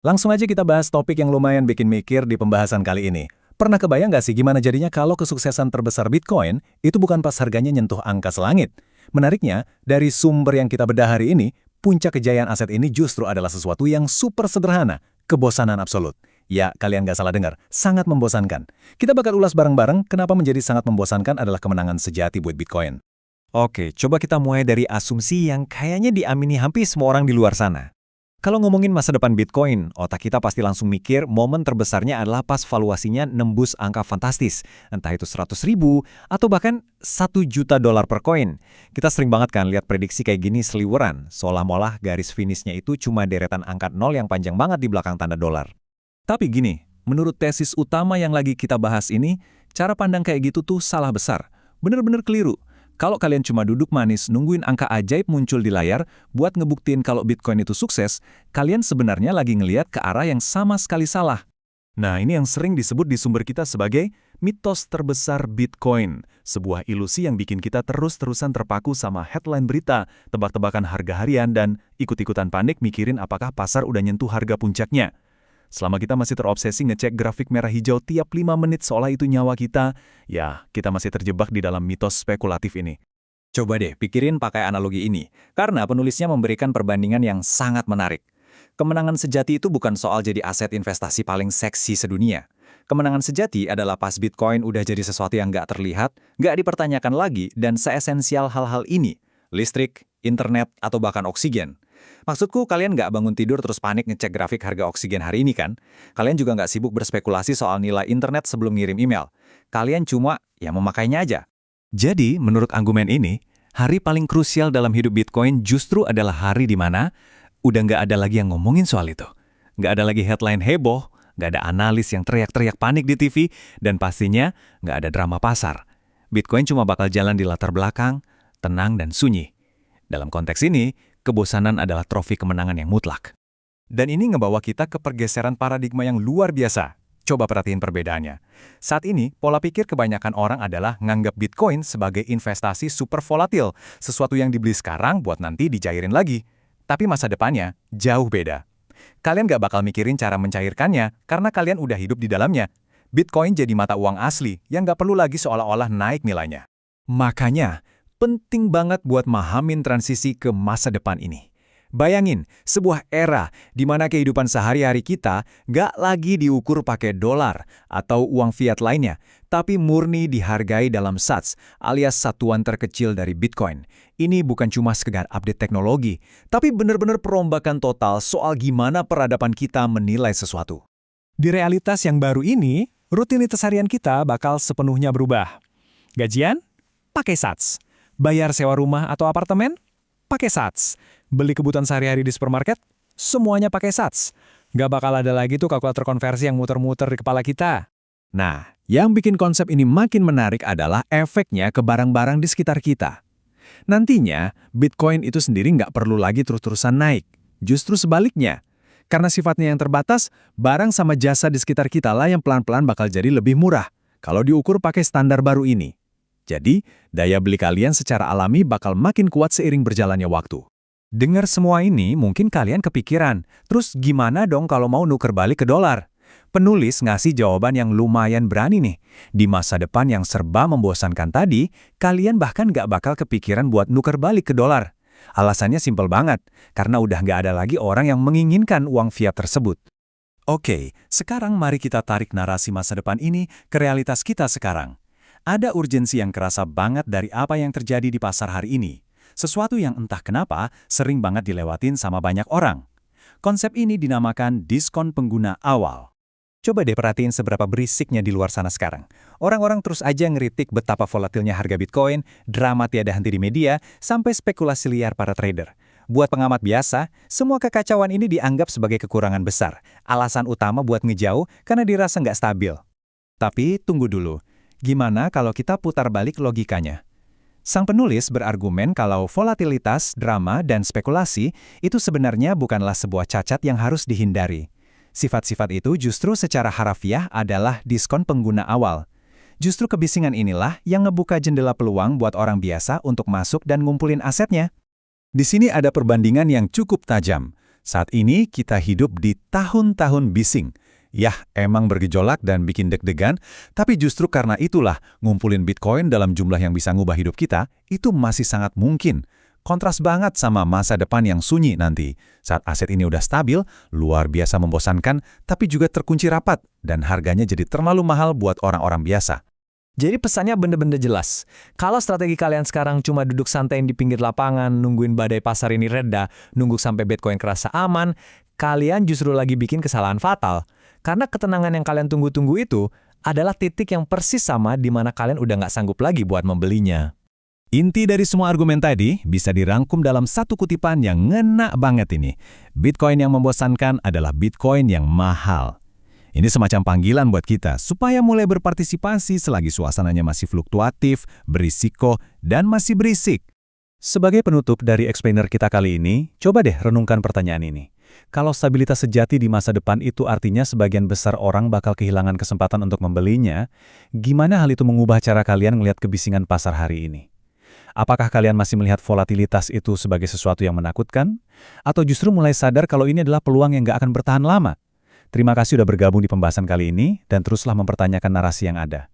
Langsung aja kita bahas topik yang lumayan bikin mikir di pembahasan kali ini. Pernah kebayang nggak sih gimana jadinya kalau kesuksesan terbesar Bitcoin itu bukan pas harganya nyentuh angka selangit? Menariknya, dari sumber yang kita bedah hari ini, puncak kejayaan aset ini justru adalah sesuatu yang super sederhana, kebosanan absolut. Ya, kalian nggak salah dengar, sangat membosankan. Kita bakal ulas bareng-bareng kenapa menjadi sangat membosankan adalah kemenangan sejati buat Bitcoin. Oke, coba kita mulai dari asumsi yang kayaknya diamini hampir semua orang di luar sana. Kalau ngomongin masa depan Bitcoin, otak kita pasti langsung mikir momen terbesarnya adalah pas valuasinya nembus angka fantastis, entah itu 100.000 atau bahkan 1 juta dolar per koin. Kita sering banget kan lihat prediksi kayak gini seliweran, seolah-olah garis finishnya itu cuma deretan angka nol yang panjang banget di belakang tanda dolar. Tapi gini, menurut tesis utama yang lagi kita bahas ini, cara pandang kayak gitu tuh salah besar. Bener-bener keliru. Kalau kalian cuma duduk manis nungguin angka ajaib muncul di layar buat ngebuktiin kalau Bitcoin itu sukses, kalian sebenarnya lagi ngelihat ke arah yang sama sekali salah. Nah, ini yang sering disebut di sumber kita sebagai mitos terbesar Bitcoin, sebuah ilusi yang bikin kita terus-terusan terpaku sama headline berita, tebak-tebakan harga harian, dan ikut-ikutan panik mikirin apakah pasar udah nyentuh harga puncaknya. Selama kita masih terobsesi ngecek grafik merah hijau tiap 5 menit seolah itu nyawa kita, ya kita masih terjebak di dalam mitos spekulatif ini. Coba deh pikirin pakai analogi ini, karena penulisnya memberikan perbandingan yang sangat menarik. Kemenangan sejati itu bukan soal jadi aset investasi paling seksi sedunia. Kemenangan sejati adalah pas Bitcoin udah jadi sesuatu yang nggak terlihat, nggak dipertanyakan lagi, dan seesensial hal-hal ini, listrik, internet, atau bahkan oksigen. Maksudku, kalian nggak bangun tidur terus panik ngecek grafik harga oksigen hari ini kan? Kalian juga nggak sibuk berspekulasi soal nilai internet sebelum ngirim email. Kalian cuma, ya memakainya aja. Jadi, menurut argumen ini, hari paling krusial dalam hidup Bitcoin justru adalah hari di mana udah nggak ada lagi yang ngomongin soal itu. Nggak ada lagi headline heboh, nggak ada analis yang teriak-teriak panik di TV, dan pastinya nggak ada drama pasar. Bitcoin cuma bakal jalan di latar belakang, tenang dan sunyi. Dalam konteks ini, kebosanan adalah trofi kemenangan yang mutlak. Dan ini ngebawa kita ke pergeseran paradigma yang luar biasa. Coba perhatiin perbedaannya. Saat ini, pola pikir kebanyakan orang adalah nganggap Bitcoin sebagai investasi super volatil, sesuatu yang dibeli sekarang buat nanti dijairin lagi. Tapi masa depannya jauh beda. Kalian gak bakal mikirin cara mencairkannya karena kalian udah hidup di dalamnya. Bitcoin jadi mata uang asli yang gak perlu lagi seolah-olah naik nilainya. Makanya, penting banget buat mahamin transisi ke masa depan ini. Bayangin, sebuah era di mana kehidupan sehari-hari kita nggak lagi diukur pakai dolar atau uang fiat lainnya, tapi murni dihargai dalam sats alias satuan terkecil dari Bitcoin. Ini bukan cuma sekedar update teknologi, tapi benar-benar perombakan total soal gimana peradaban kita menilai sesuatu. Di realitas yang baru ini, rutinitas harian kita bakal sepenuhnya berubah. Gajian? Pakai sats. Bayar sewa rumah atau apartemen? Pakai sats. Beli kebutuhan sehari-hari di supermarket? Semuanya pakai sats. Nggak bakal ada lagi tuh kalkulator konversi yang muter-muter di kepala kita. Nah, yang bikin konsep ini makin menarik adalah efeknya ke barang-barang di sekitar kita. Nantinya, Bitcoin itu sendiri nggak perlu lagi terus-terusan naik. Justru sebaliknya. Karena sifatnya yang terbatas, barang sama jasa di sekitar kita lah yang pelan-pelan bakal jadi lebih murah kalau diukur pakai standar baru ini. Jadi, daya beli kalian secara alami bakal makin kuat seiring berjalannya waktu. Dengar semua ini, mungkin kalian kepikiran, terus gimana dong kalau mau nuker balik ke dolar? Penulis ngasih jawaban yang lumayan berani nih. Di masa depan yang serba membosankan tadi, kalian bahkan nggak bakal kepikiran buat nuker balik ke dolar. Alasannya simpel banget, karena udah nggak ada lagi orang yang menginginkan uang fiat tersebut. Oke, sekarang mari kita tarik narasi masa depan ini ke realitas kita sekarang. Ada urgensi yang kerasa banget dari apa yang terjadi di pasar hari ini. Sesuatu yang entah kenapa sering banget dilewatin sama banyak orang. Konsep ini dinamakan diskon pengguna awal. Coba deh perhatiin seberapa berisiknya di luar sana sekarang. Orang-orang terus aja ngeritik betapa volatilnya harga Bitcoin, drama tiada henti di media, sampai spekulasi liar para trader. Buat pengamat biasa, semua kekacauan ini dianggap sebagai kekurangan besar. Alasan utama buat ngejauh karena dirasa nggak stabil. Tapi tunggu dulu. Gimana kalau kita putar balik logikanya? Sang penulis berargumen kalau volatilitas, drama, dan spekulasi itu sebenarnya bukanlah sebuah cacat yang harus dihindari. Sifat-sifat itu justru secara harafiah adalah diskon pengguna awal. Justru kebisingan inilah yang ngebuka jendela peluang buat orang biasa untuk masuk dan ngumpulin asetnya. Di sini ada perbandingan yang cukup tajam. Saat ini kita hidup di tahun-tahun bising. Yah, emang bergejolak dan bikin deg-degan, tapi justru karena itulah ngumpulin Bitcoin dalam jumlah yang bisa ngubah hidup kita, itu masih sangat mungkin. Kontras banget sama masa depan yang sunyi nanti. Saat aset ini udah stabil, luar biasa membosankan, tapi juga terkunci rapat, dan harganya jadi terlalu mahal buat orang-orang biasa. Jadi pesannya bener-bener jelas. Kalau strategi kalian sekarang cuma duduk santai di pinggir lapangan, nungguin badai pasar ini reda, nunggu sampai Bitcoin kerasa aman, kalian justru lagi bikin kesalahan fatal. Karena ketenangan yang kalian tunggu-tunggu itu adalah titik yang persis sama di mana kalian udah nggak sanggup lagi buat membelinya. Inti dari semua argumen tadi bisa dirangkum dalam satu kutipan yang ngena banget ini. Bitcoin yang membosankan adalah Bitcoin yang mahal. Ini semacam panggilan buat kita supaya mulai berpartisipasi selagi suasananya masih fluktuatif, berisiko, dan masih berisik. Sebagai penutup dari explainer kita kali ini, coba deh renungkan pertanyaan ini. Kalau stabilitas sejati di masa depan itu artinya sebagian besar orang bakal kehilangan kesempatan untuk membelinya, gimana hal itu mengubah cara kalian melihat kebisingan pasar hari ini? Apakah kalian masih melihat volatilitas itu sebagai sesuatu yang menakutkan? Atau justru mulai sadar kalau ini adalah peluang yang nggak akan bertahan lama? Terima kasih sudah bergabung di pembahasan kali ini, dan teruslah mempertanyakan narasi yang ada.